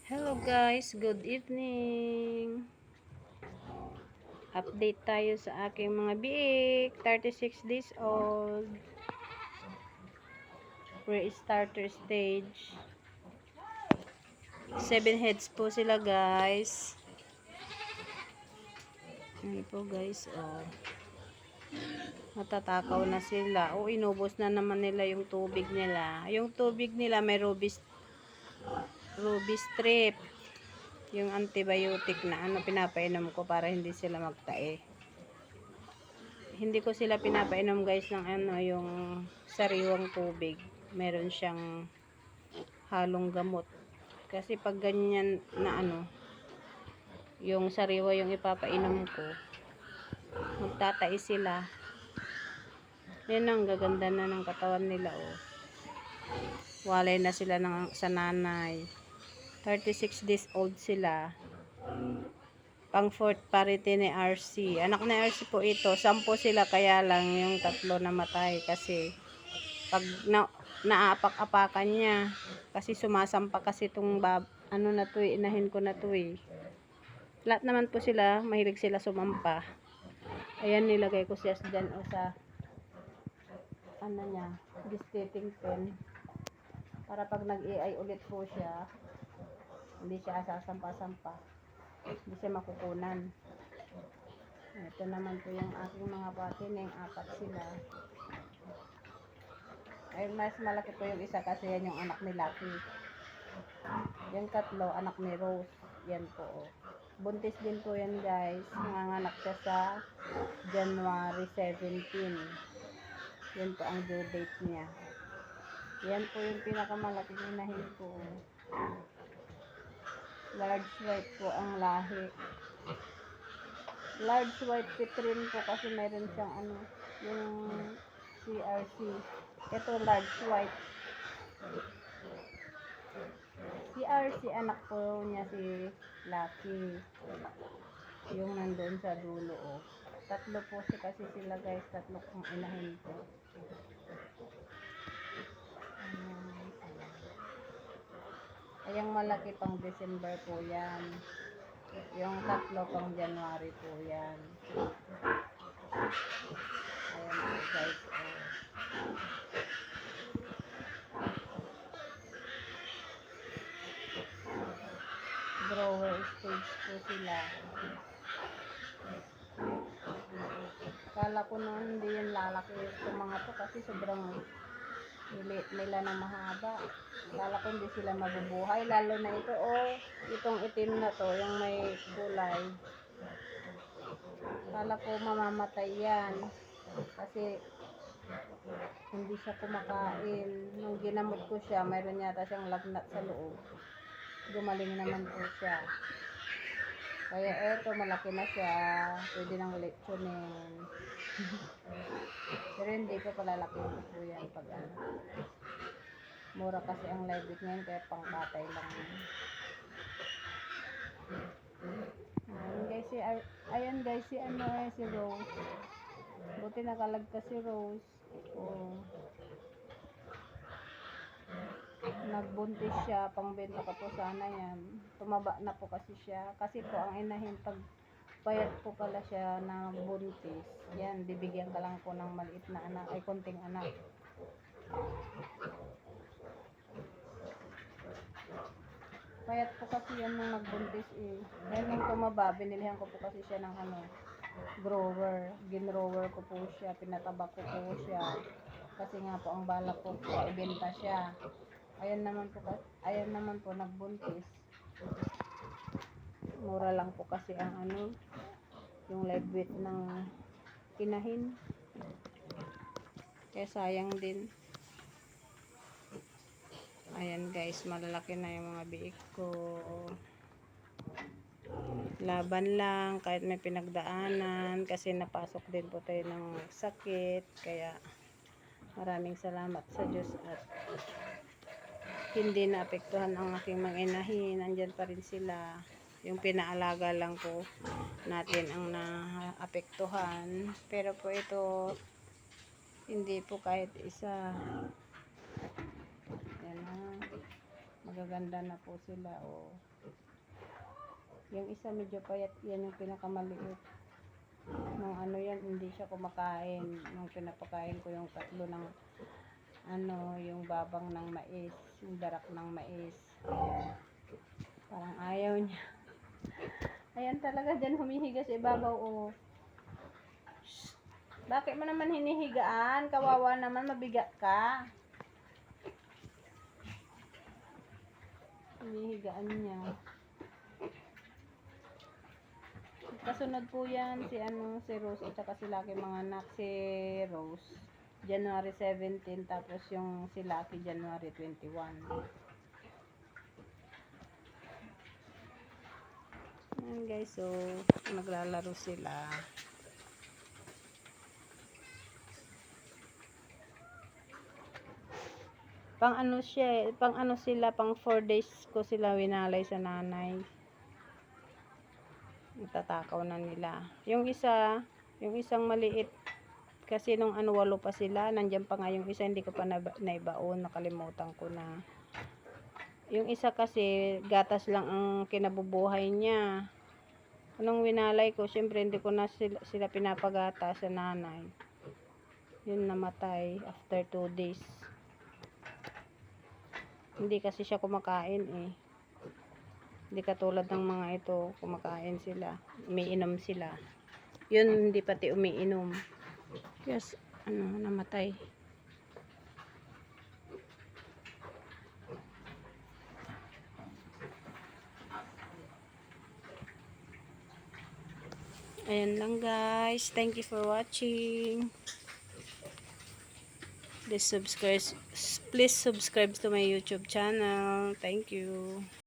Hello guys, good evening. Update tayo sa aking mga biik, 36 days old. Pre-starter stage. 7 heads po sila guys. Ayan po guys, oh. Matatakaw na sila. Oh, inubos na naman nila yung tubig nila. Yung tubig nila may ruby strip. Yung antibiotic na pinapainom ko para hindi sila magtae. Hindi ko sila pinapainom guys ng yung sariwang tubig. Meron siyang halong gamot. Kasi pag ganyan na yung sariwa yung ipapainom ko, magtatai sila. Yan ang gaganda na ng katawan nila, oh. Walay na sila sa nanay. 36 days old sila. Pang fourth parity ni RC. Anak ni RC po ito. 10 sila, kaya lang yung 3 namatay kasi pag naapak-apakan niya. Kasi sumasampa kasi itong inahin ko na to eh. Lahat naman po sila, mahilig sila sumampa. Ayan, nilagay ko siya dyan o sa niya, gestating pen. Para pag nag-AI ulit po siya, hindi siya sasampa-sampa. Hindi siya makukunan. Ito naman po yung aking mga patining, 4 sila. Ay, mas malaki po yung isa kasi yan yung anak ni Lucky. Yung 3, anak ni Rose. Yan po, oh. Buntis din po yan guys. Nanganak siya sa January 17. Yan po ang due date niya. Yan po yung pinakamalaking inahin ko. Large white po ang lahi. Large white Petrin po kasi meron siyang yung CRC. Ito large white. CRC anak po niya si Lucky. Yung nandun sa dulo, oh. 3 po kasi sila guys. 3 kong inahin ko. Ayang malaki pang December po yan. Yung 3 pang January po yan. Ayan po guys, oh. Grower stage po sila. Kala ko noon hindi yan lalaki itong mga to kasi sobrang hilit nila na mahaba. Kala ko hindi sila mabubuhay, lalo na ito, oh, itong itim na to, yung may kulay. Kala ko mamamatay yan kasi hindi siya kumakain. Nung ginamot ko siya, mayroon yata siyang lagnat sa loob. Gumaling naman po siya. Kaya eto, malaki na siya. Pwede nang lechonin. Pero hindi ko palalaki po yan pag mura kasi ang live weight ngayon, kaya pangkatay lang. Ayan guys, si Rose. Buti nakalagkas si Rose. Oh. Nagbuntis siya, pangbenta ko po sana yan. Tumaba na po kasi siya. Kasi po ang inahin, pag payat po pala siya na buntis, yan, bibigyan ka lang po ng maliit na anak, ay konting anak. Payat po kasi yan nung nagbuntis eh. Ngayon nung tumaba, binilihan ko po kasi siya ng grower. Ginrower ko po siya, pinataba ko po siya. Kasi nga po ang balak ko po, ibenta siya. Ayan naman po nagbuntis. Mura lang po kasi ang yung live weight ng inahin. Kaya sayang din. Ayan guys, malalaki na yung mga biik ko. Laban lang kahit may pinagdaanan kasi napasok din po tayo ng sakit. Kaya maraming salamat sa Diyos at hindi naapektuhan ang aking mga inahin. Nandyan pa rin sila. Yung pinaalaga lang po natin ang naapektuhan. Pero po ito, hindi po kahit isa. Yan, Nagaganda na po sila. O. Yung isa medyo payat. Yan yung pinakamaliit. Nung ano yan, hindi siya kumakain. Nung pinapakain ko yung tatlo ng yung babang ng mais. Yung darak ng mais. Parang ayaw niya. Ayan talaga dyan humihiga sa ibabaw. O. Bakit mo naman hinihigaan? Kawawa naman, mabigat ka. Hinihigaan niya. Kasunod po yan si Rose at saka si Lucky, mga anak. Si Rose January 17, tapos yung si Lucky January 21. Ayan guys, so naglalaro sila. Pang ano sila, pang 4 days ko sila winalay sa nanay. Natatakaw na nila. Yung isang maliit, kasi nung 8 pa sila, nandiyan pa nga yung isa, hindi ko pa naibaon, nakalimutan ko na. Yung isa kasi, gatas lang ang kinabubuhay niya. Nung winalay ko, syempre hindi ko na sila pinapagata sa nanay. Yun, namatay after 2 days. Hindi kasi siya kumakain eh. Hindi katulad ng mga ito, kumakain sila. Umiinom sila. Yun, hindi pati umiinom. Yes, namatay. Ayan lang guys. Thank you for watching. Please subscribe to my YouTube channel. Thank you.